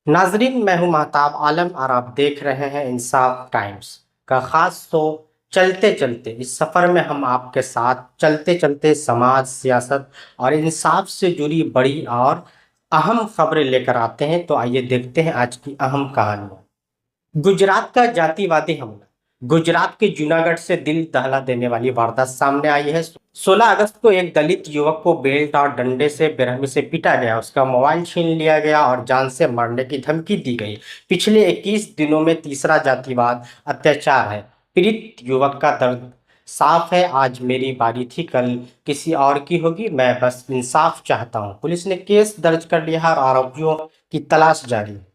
नाजरीन, मैं हूं महताब आलम और आप देख रहे हैं इंसाफ टाइम्स का खास शो। चलते चलते इस सफ़र में हम आपके साथ चलते चलते समाज, सियासत और इंसाफ से जुड़ी बड़ी और अहम खबरें लेकर आते हैं। तो आइए देखते हैं आज की अहम कहानी। गुजरात का जातिवादी हमला। गुजरात के जूनागढ़ से दिल दहला देने वाली वारदात सामने आई है। 16 अगस्त को एक दलित युवक को बेल्ट और डंडे से बेरहमी से पीटा गया, उसका मोबाइल छीन लिया गया और जान से मारने की धमकी दी गई। पिछले 21 दिनों में तीसरा जातिवाद अत्याचार है। पीड़ित युवक का दर्द साफ है, आज मेरी बारी थी, कल किसी और की होगी, मैं बस इंसाफ चाहता हूँ। पुलिस ने केस दर्ज कर लिया और आरोपियों की तलाश जारी है।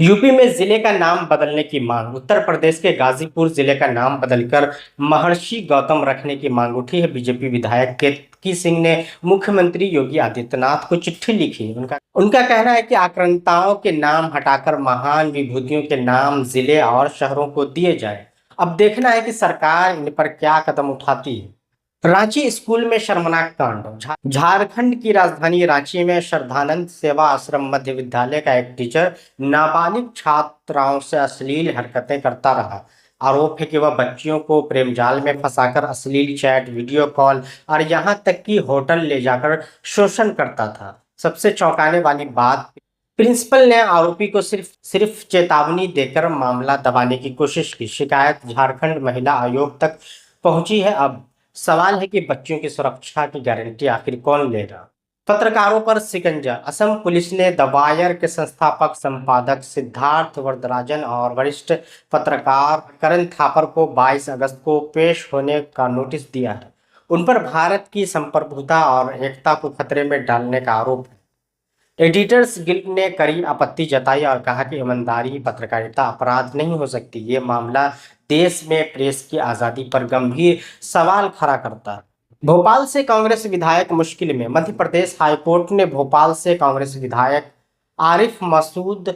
यूपी में जिले का नाम बदलने की मांग। उत्तर प्रदेश के गाजीपुर जिले का नाम बदलकर महर्षि गौतम रखने की मांग उठी है। बीजेपी विधायक केतकी सिंह ने मुख्यमंत्री योगी आदित्यनाथ को चिट्ठी लिखी। उनका कहना है कि आक्रांताओं के नाम हटाकर महान विभूतियों के नाम जिले और शहरों को दिए जाए। अब देखना है कि सरकार इन पर क्या कदम उठाती है। रांची स्कूल में शर्मनाक कांड। झारखंड की राजधानी रांची में श्रद्धानंद सेवा आश्रम मध्य विद्यालय का एक टीचर नाबालिग छात्राओं से अश्लील हरकतें करता रहा। आरोप है कि वह बच्चियों को प्रेम जाल में फंसाकर अश्लील चैट, वीडियो कॉल और यहां तक कि होटल ले जाकर शोषण करता था। सबसे चौंकाने वाली बात, प्रिंसिपल ने आरोपी को सिर्फ सिर्फ चेतावनी देकर मामला दबाने की कोशिश की। शिकायत झारखंड महिला आयोग तक पहुंची है। अब सवाल है कि बच्चों की सुरक्षा की गारंटी आखिर कौन लेगा। पत्रकारों पर शिकंजा। असम पुलिस ने द वायर के संस्थापक संपादक सिद्धार्थ वरदराजन और वरिष्ठ पत्रकार करण थापर को 22 अगस्त को पेश होने का नोटिस दिया है। उन पर भारत की संप्रभुता और एकता को खतरे में डालने का आरोप है। एडिटर्स गिल्ड ने कड़ी आपत्ति जताई और कहा कि ईमानदारी पत्रकारिता अपराध नहीं हो सकती। ये मामला देश में प्रेस की आज़ादी पर गंभीर सवाल खड़ा करता है। भोपाल से कांग्रेस विधायक मुश्किल में। मध्य प्रदेश हाईकोर्ट ने भोपाल से कांग्रेस विधायक आरिफ मसूद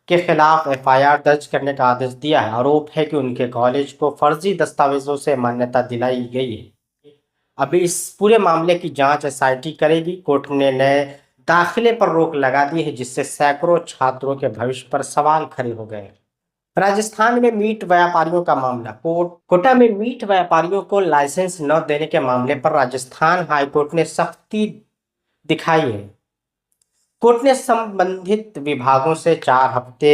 के खिलाफ एफआईआर दर्ज करने का आदेश दिया है। आरोप है कि उनके कॉलेज को फर्जी दस्तावेजों से मान्यता दिलाई गई है। अभी इस पूरे मामले की जांच एसआईटी करेगी। कोर्ट ने नए दाखिले पर रोक लगा दी है, जिससे सैकड़ों छात्रों के भविष्य पर सवाल खड़े हो गए। राजस्थान में मीट व्यापारियों का मामला। कोटा में मीट व्यापारियों को लाइसेंस न देने के मामले पर राजस्थान हाईकोर्ट ने सख्ती दिखाई है। कोर्ट ने संबंधित विभागों से 4 हफ्ते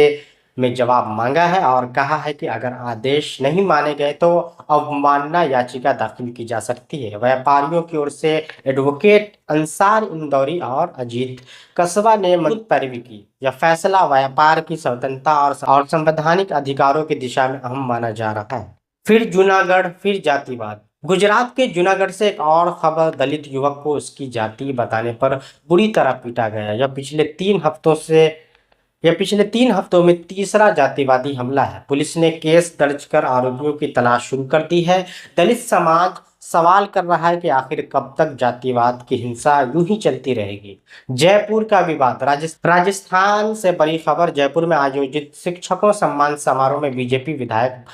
में जवाब मांगा है और कहा है कि अगर आदेश नहीं माने गए तो अवमानना याचिका दाखिल की जा सकती है। व्यापारियों की ओर से एडवोकेट अंसार इंदौरी और अजीत कसबा ने मजबूत पैरवी की। यह फैसला व्यापार की स्वतंत्रता और संवैधानिक अधिकारों की दिशा में अहम माना जा रहा है। फिर जूनागढ़, फिर जातिवाद। गुजरात के जूनागढ़ से एक और खबर। दलित युवक को उसकी जाति बताने पर बुरी तरह पीटा गया। यह पिछले 3 हफ्तों में तीसरा जातिवादी हमला है। पुलिस ने केस दर्ज कर आरोपियों की तलाश शुरू कर दी है। दलित समाज सवाल कर रहा है कि आखिर कब तक जातिवाद की हिंसा यूं ही चलती रहेगी। जयपुर का विवाद। राजस्थान से बड़ी खबर। जयपुर में आयोजित शिक्षकों सम्मान समारोह में बीजेपी विधायक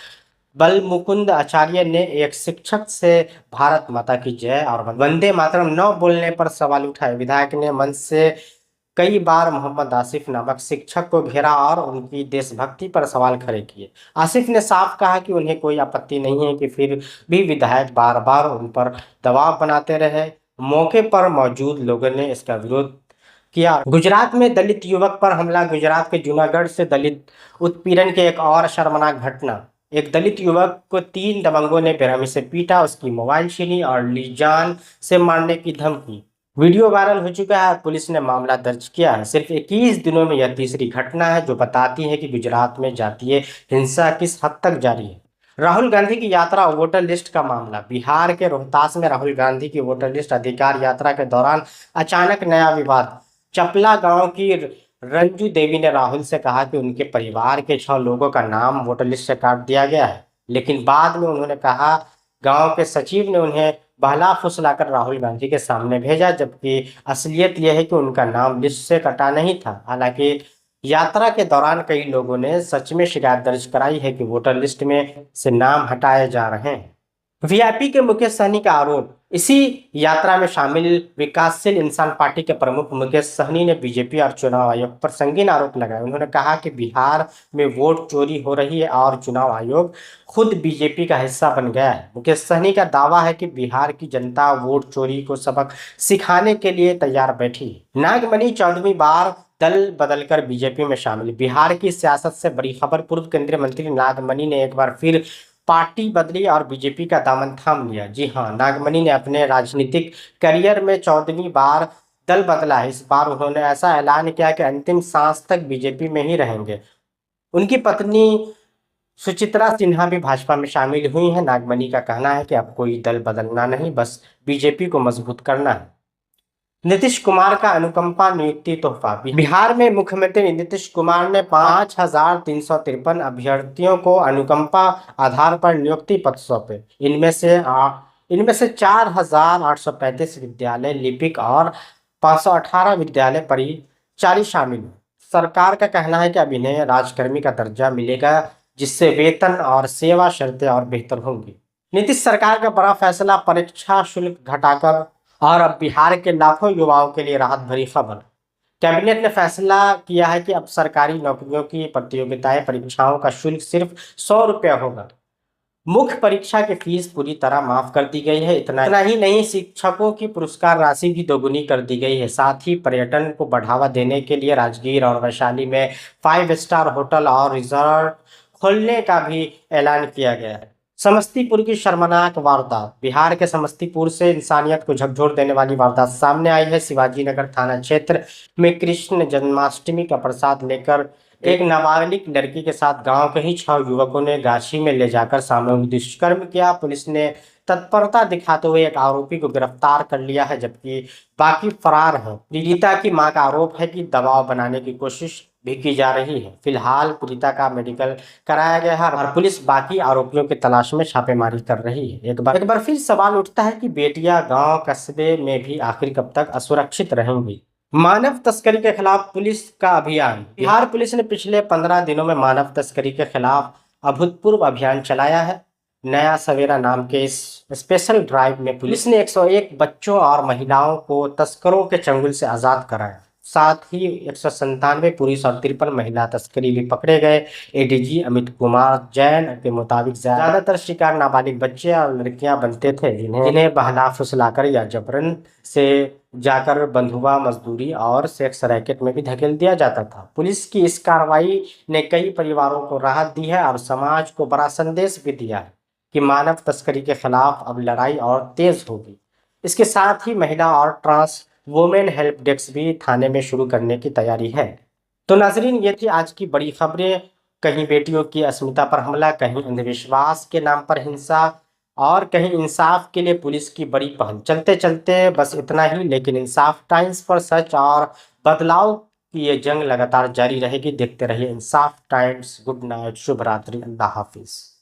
बल मुकुंद आचार्य ने एक शिक्षक से भारत माता की जय और वंदे मातरम न बोलने पर सवाल उठाए। विधायक ने मंच से कई बार मोहम्मद आसिफ नामक शिक्षक को घेरा और उनकी देशभक्ति पर सवाल खड़े किए। आसिफ ने साफ कहा कि उन्हें कोई आपत्ति नहीं है कि फिर भी विधायक बार बार उन पर दबाव बनाते रहे। मौके पर मौजूद लोगों ने इसका विरोध किया। गुजरात में दलित युवक पर हमला। गुजरात के जूनागढ़ से दलित उत्पीड़न के एक और शर्मनाक घटना। एक दलित युवक को 3 दबंगों ने बेरहमी से पीटा, उसकी मोबाइल छीनी और ली जान से मारने की धमकी। वीडियो वायरल हो चुका है। पुलिस ने मामला दर्ज किया है। सिर्फ 21 दिनों में यह तीसरी घटना है जो बताती है कि गुजरात में जातीय हिंसा किस हद तक जारी है। राहुल गांधी की यात्रा, वोटर लिस्ट का मामला। बिहार के रोहतास में राहुल गांधी की वोटर लिस्ट अधिकार यात्रा के दौरान अचानक नया विवाद। चपला गांव की रंजू देवी ने राहुल से कहा कि उनके परिवार के 6 लोगों का नाम वोटर लिस्ट से काट दिया गया है, लेकिन बाद में उन्होंने कहा गांव के सचिव ने उन्हें बहला फुसलाकर राहुल गांधी के सामने भेजा, जबकि असलियत यह है कि उनका नाम लिस्ट से कटा नहीं था। हालांकि यात्रा के दौरान कई लोगों ने सच में शिकायत दर्ज कराई है कि वोटर लिस्ट में से नाम हटाए जा रहे हैं। वीआईपी के मुकेश सहनी का आरोप। इसी यात्रा में शामिल विकासशील इंसान पार्टी के प्रमुख मुकेश सहनी ने बीजेपी और चुनाव आयोग पर संगीन आरोप लगाए। उन्होंने कहा कि बिहार में वोट चोरी हो रही है और चुनाव आयोग खुद बीजेपी का हिस्सा बन गया है। मुकेश सहनी का दावा है कि बिहार की जनता वोट चोरी को सबक सिखाने के लिए तैयार बैठी है। नागमणि 14वीं बार दल बदलकर बीजेपी में शामिल। बिहार की सियासत से बड़ी खबर। पूर्व केंद्रीय मंत्री नागमणि ने एक बार फिर पार्टी बदली और बीजेपी का दामन थाम लिया। जी हाँ, नागमणि ने अपने राजनीतिक करियर में 14वीं बार दल बदला है। इस बार उन्होंने ऐसा ऐलान किया कि अंतिम सांस तक बीजेपी में ही रहेंगे। उनकी पत्नी सुचित्रा सिन्हा भी भाजपा में शामिल हुई हैं। नागमणि का कहना है कि अब कोई दल बदलना नहीं, बस बीजेपी को मजबूत करना है। नीतीश कुमार का अनुकंपा नियुक्ति तोहफा। बिहार में मुख्यमंत्री नीतीश कुमार ने 5,353 अभ्यर्थियों को अनुकंपा आधार पर नियुक्ति पत्र सौंपे। इनमें से 4,835 विद्यालय लिपिक और 518 विद्यालय परिचारी शामिल हैं। सरकार का कहना है कि अब इन्हें राजकर्मी का दर्जा मिलेगा, जिससे वेतन और सेवा शर्तें और बेहतर होंगी। नीतीश सरकार का बड़ा फैसला, परीक्षा शुल्क घटाकर और अब बिहार के लाखों युवाओं के लिए राहत भरी खबर। कैबिनेट ने फैसला किया है कि अब सरकारी नौकरियों की प्रतियोगिताएं परीक्षाओं का शुल्क सिर्फ 100 रुपया होगा। मुख्य परीक्षा की फीस पूरी तरह माफ कर दी गई है। इतना ही नहीं, शिक्षकों की पुरस्कार राशि भी दोगुनी कर दी गई है। साथ ही पर्यटन को बढ़ावा देने के लिए राजगीर और वैशाली में 5 स्टार होटल और रिजॉर्ट खोलने का भी ऐलान किया गया है। समस्तीपुर की शर्मनाक वारदात। बिहार के समस्तीपुर से इंसानियत को झकझोर देने वाली वारदात सामने आई है। शिवाजी नगर थाना क्षेत्र में कृष्ण जन्माष्टमी का प्रसाद लेकर एक नाबालिग लड़की के साथ गांव के ही 6 युवकों ने गाछी में ले जाकर सामूहिक दुष्कर्म किया। पुलिस ने तत्परता दिखाते हुए एक आरोपी को गिरफ्तार कर लिया है, जबकि बाकी फरार हैं। पीड़िता की मां का आरोप है कि दबाव बनाने की कोशिश भी की जा रही है। फिलहाल पीड़िता का मेडिकल कराया गया है और पुलिस बाकी आरोपियों की तलाश में छापेमारी कर रही है। एक बार फिर सवाल उठता है कि बेटियां गांव कस्बे में भी आखिर कब तक असुरक्षित रहेंगी। मानव तस्करी के खिलाफ पुलिस का अभियान। बिहार पुलिस ने पिछले 15 दिनों में मानव तस्करी के खिलाफ अभूतपूर्व अभियान चलाया है। नया सवेरा नाम के इस स्पेशल ड्राइव में पुलिस ने 101 बच्चों और महिलाओं को तस्करों के चंगुल से आजाद कराया। साथ ही 197 पुरुष और 53 महिला तस्करी भी पकड़े गए। एडीजी अमित कुमार जैन के मुताबिक ज्यादातर शिकार नाबालिग बच्चे और लड़कियां बनते थे, जिन्हें बहला फुसलाकर या जबरन से जाकर बंधुआ मजदूरी और सेक्स रैकेट में भी धकेल दिया जाता था। पुलिस की इस कार्रवाई ने कई परिवारों को राहत दी है और समाज को बड़ा संदेश भी दिया है कि मानव तस्करी के खिलाफ अब लड़ाई और तेज होगी। इसके साथ ही महिला और ट्रांस वुमेन हेल्प डेस्क भी थाने में शुरू करने की तैयारी है। तो नाजरीन, ये थी आज की बड़ी खबरें। कहीं बेटियों की अस्मिता पर हमला, कहीं अंधविश्वास के नाम पर हिंसा और कहीं इंसाफ के लिए पुलिस की बड़ी पहल। चलते चलते बस इतना ही, लेकिन इंसाफ टाइम्स पर सच और बदलाव की ये जंग लगातार जारी रहेगी। देखते रहिए इंसाफ टाइम्स। गुड नाइट, शुभ रात्रि, अल्लाह हाफिज।